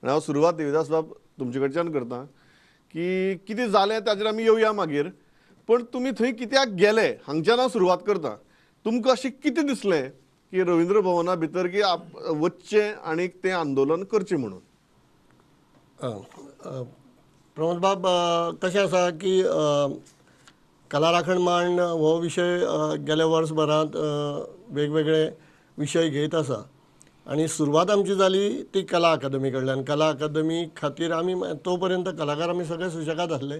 आनी हांव सुरवात देविदास बाब तुमचे कडच्यान करता की कितें जालें ताजेर आमी येवया मागीर. पण तुमी थंय कित्याक गेले हांगच्यान हांव सुरवात करता. तुमकां अशें कितें दिसलें की रवींद्र भवना भितर की वचचें आनी तें आंदोलन करचें म्हणून? प्रमोद बाब, कशें आसा की कला राखण मांड हो विशय गेल्या वर्सभरांत वेगवेगळे विशय घेत आसा. आनी सुरवात आमची जाली ती कला अकादमी कडल्यान. कला अकादमी खातीर आमी तो पर्यंत कलाकार आमी सगळे सुशेगाद आसले.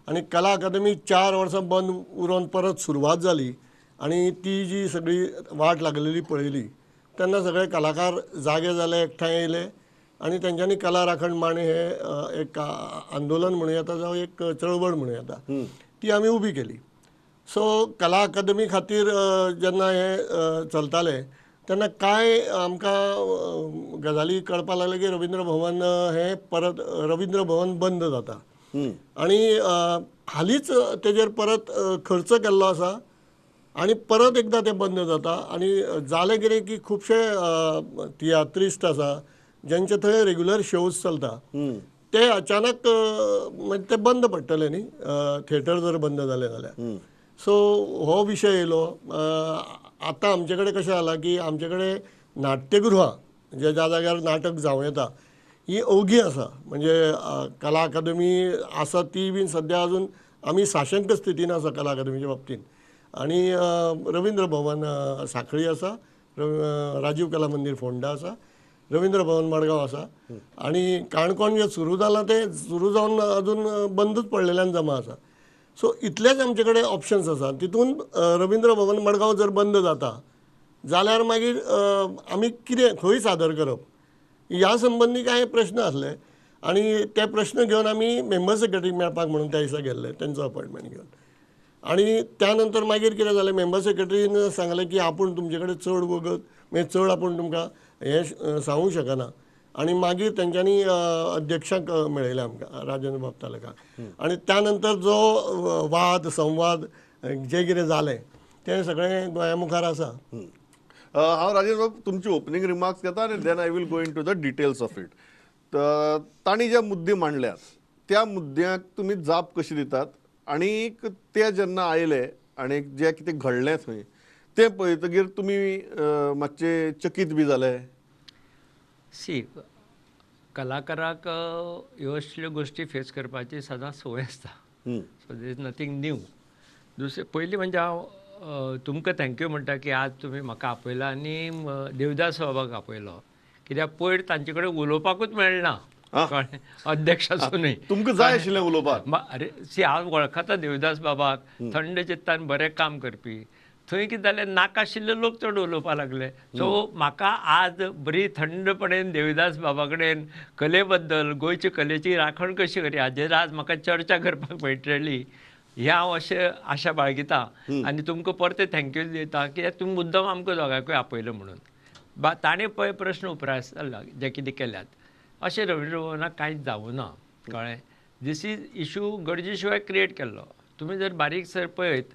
आनी कला अकादमी 4 वर्सां बंद उरोवन परत सुरवात जाली. आनी ती जी सगळी वाट लागलेली पळयली तेन्ना सगळे कलाकार जागे जाले, एकठांय येयले आनी तेंच्यांनी कला राखण मांड हे एक आंदोलन म्हणूं येता जावं एक चळवळ म्हणूं येता ती आमी उबी केली. सो कला अकादमी खातीर जेन्ना हे चलताले तेन्ना कांय आमकां गजाली कळपाक लागले की रवींद्र भवन हें परत रवींद्र भवन बंद जाता. आनी हालींच तेजेर परत खर्च केल्लो आसा आनी परत एकदां तें बंद जाता. आनी जालें कितें की खुबशे तियात्रिस्ट आसा ज्यांचे थंय रेग्युलर शोज चलता ते अचानक म्हणजे ते बंद पडटले न्ही, थिएटर जर बंद जालें जाल्यार. सो हो विशय येयलो. आतां आमचे कडेन कशें जाला की आमचे कडेन नाट्यगृहां ज्या जाग्यार नाटक जावं येता ही ओगी आसा. म्हणजे कला अकादमी आसा ती बीन सद्या अजून आमी साशंक स्थितीन आसा कला अकादमीच्या बाबतींत. आनी रवींद्र भवन सांखळी आसा, राजीव कला मंदीर फोंडा आसा, रवींद्र भवन मडगांव आसा आनी काणकोण जें सुरू जालां तें सुरू जावन अजून बंदूच पडलेल्यान जमा आसा. सो इतलेच आमचे कडेन ऑप्शन्स आसा. तितून रवींद्र भवन मडगांव जर बंद जाता जाल्यार मागीर आमी कितें खंय सादर करप ह्या संबंदी कांय प्रश्न आसले. आनी ते प्रश्न घेवन आमी मेंबर सेक्रेटरीक मेळपाक म्हणून त्या दिसा गेल्ले तेंचो अपॉयंटमेंट घेवन. आनी त्या नंतर मागीर कितें जालें, मेंबर सेक्रेटरीन सांगलें की आपूण तुमचे कडेन चड वगत म्हणजे चड आपूण तुमकां हें सांगूंक शकना. आनी मागीर तेंच्यांनी अध्यक्षाक मेळयलें आमकां, राजेंद्र बाब तालकाक. आनी त्या नंतर जो वाद संवाद जें कितें जालें तें सगळें गोंया मुखार आसा. हांव राजेंद्र बाब तुमचे ओपनिंग रिमार्क्स घेता आनी then I will go into the details of it. तांणी जे मुद्दे मांडल्यात त्या मुद्द्यांक तुमी जाप कशी दितात आनी ते जेन्ना आयले आनी जें कितें घडलें थंय तें पळयतकीर तुमी मातशे चकीत बी जाले? सी कलाकाराक ह्यो असल्यो गोश्टी फेस करपाची सदां संवय आसता. So there is nothing new. दुसरें पयलीं म्हणजे हांव तुमकां थँक्यू म्हणटा की आज तुमी म्हाका आपयला आनी देवदास बाबाक आपयलो. कित्याक पयर तांचे कडेन उलोवपाकूच मेळना कळ्ळें, अध्यक्ष आसूनय. तुमकां जाय आशिल्लें उलोवपाक. अरे सी हांव वळखता देवदास बाबाक, थंड चित्तान बरें काम करपी. थंय कितें जालें, नाकाशिल्ले लोक चड उलोवपाक लागले. सो म्हाका आज बरी थंडपणेन देविदास बाबा कडेन कले बद्दल, गोंयचे कलेची राखण कशी करया हाजेर आज म्हाका चर्चा करपाक मेळटली हें हांव अशें आशा बाळगितां. आनी तुमकां परते थँक्यू दिता कित्याक तुमी मुद्दम आमकां दोगांकूय आपयलो म्हणून. ताणें पळय प्रश्न उपरासला जे कितें केल्यात अशें रवींद्र भवनाक कांयच जावं ना. कळ्ळें, दीस इज इशू गरजे शिवाय क्रिएट केल्लो. तुमी जर बारीक सर पळयत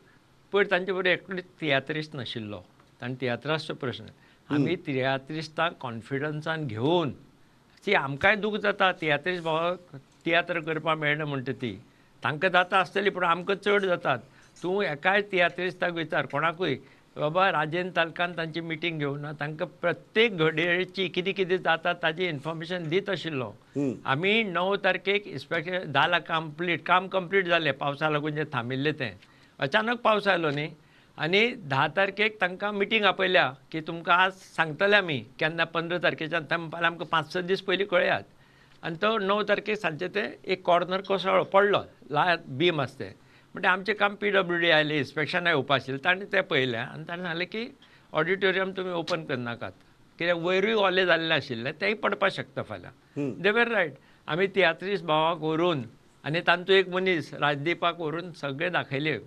पयर तांचे बरोबर एकटूच तियात्रिस्ट नाशिल्लो. ताणें तियात्राचो प्रश्न आमी तियात्रिस्टांक कॉन्फिडन्सान घेवन ती आमकांय दूख जाता तियात्रिस्ट भावाक तियात्र करपाक मेळना म्हणटा ती. तांकां जाता आसतली पूण आमकां चड जातात. तूं एकाय तियात्रिस्टाक विचार कोणाकूय बाबा राजेंद्र तालकान तांची मिटींग घेवना, तांकां प्रत्येक घडयेची कितें कितें जाता ताजी इन्फॉर्मेशन दीत आशिल्लो. आमी 9 तारखेक इन्स्पेक्शन जाला काम कंप्लीट जालें पावसा लागून जें थांबिल्लें तें. अचानक पावस आयलो न्ही आनी 10 तारखेक तांकां मिटींग आपयल्या की तुमकां आज सांगतले आमी केन्ना 15 तारखेच्यान. ते म्हणपाक आमकां 5-6 दीस पयलीं कळयात. आनी तो 9 तारखेक सांजचे ते एक कॉर्नर कोसळ्ळो पडलो बीम आसा ते. म्हणजे आमचें काम PWD आयलें, इन्स्पेक्शनाय येवपा आशिल्लें. ताणें तें पळयलें आनी ताणें सांगलें की ऑडिटोरियम तुमी ओपन करनाकात कित्याक वयरूय ओलें जाल्लें आशिल्लें, तेंय पडपाक शकता फाल्यां. दे वर रायट. आमी तियात्रीस्ट भावाक व्हरून आनी तांचो एक मनीस राजदीपाक व्हरून सगळें दाखयलें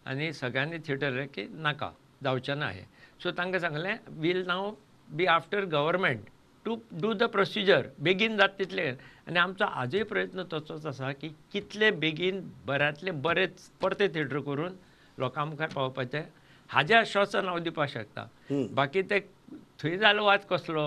आनी सगळ्यांनी थिएटर की नाका जावचें ना हें. सो तांकां सांगलें will now be after government to do the procedure begin जाता तितलें. आनी आमचो आजूय प्रयत्न तसोच आसा की कितले बेगीन बऱ्यांतले बरेच परते थिएटर करून लोकां मुखार पावपाचें हाजें आश्वासन हांव दिवपाक शकता. बाकी ते थंय जालो वाद कसलो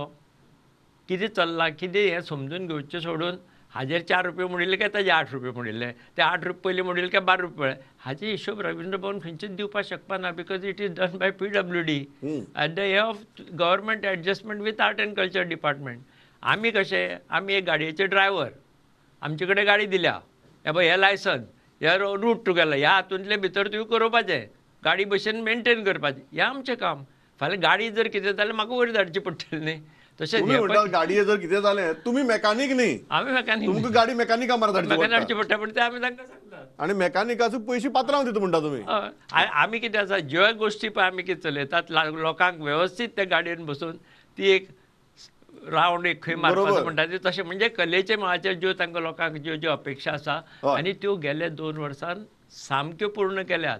कितें चल्लां कितें हें समजून घेवचें सोडून हाजेर 4 रुपये मोडिल्ले काय ताजे 8 रुपये मोडिल्ले ते 8 रुपये पयलीं मोडिल्ले काय 12 रुपये हाचे हिशोब रवींद्र भवन खंयचेच दिवपाक शकपा ना because it is done by PWD at the hay of government adjustment with art and culture department. आमी कशे आमी एक गाडयेचे ड्रायव्हर आमचे कडेन गाडी दिल्या हे पळय हे लायसन हे रूट तुगेलो ह्या हातूंतले भितर तुवें करपाचें गाडी भशेन मेंटेन करपाचें हें आमचें काम. फाल्यां गाडी जर कितें जाल्यार म्हाका वयर धाडची पडटली न्ही. तशेंच तुम्ही हे म्हणटा गाडये जर कितें जालें तुम्ही मेकॅनिक न्ही आमी मेकॅनिक तुमकां गाडी मेकॅनिका मार धाडची पडटा. धाडची पडटा पण ते आमी तांकां सांगतात. आणि मेकॅनिकाचे पयशे पात्रांव दिता म्हणटा तुमी. आमी कितें आसा ज्यो गोश्टी पळय आमी कितें चलयतात लोकांक वेवस्थीत त्या गाडयेन बसून ती एक रावंड एक खंय मारपाचो म्हणटा ते तशें म्हणजे कलेचे मळाचेर ज्यो तांकां लोकांक ज्यो ज्यो अपेक्षा आसा हय. आनी त्यो गेले 2 वर्सान सामक्यो पूर्ण केल्यात.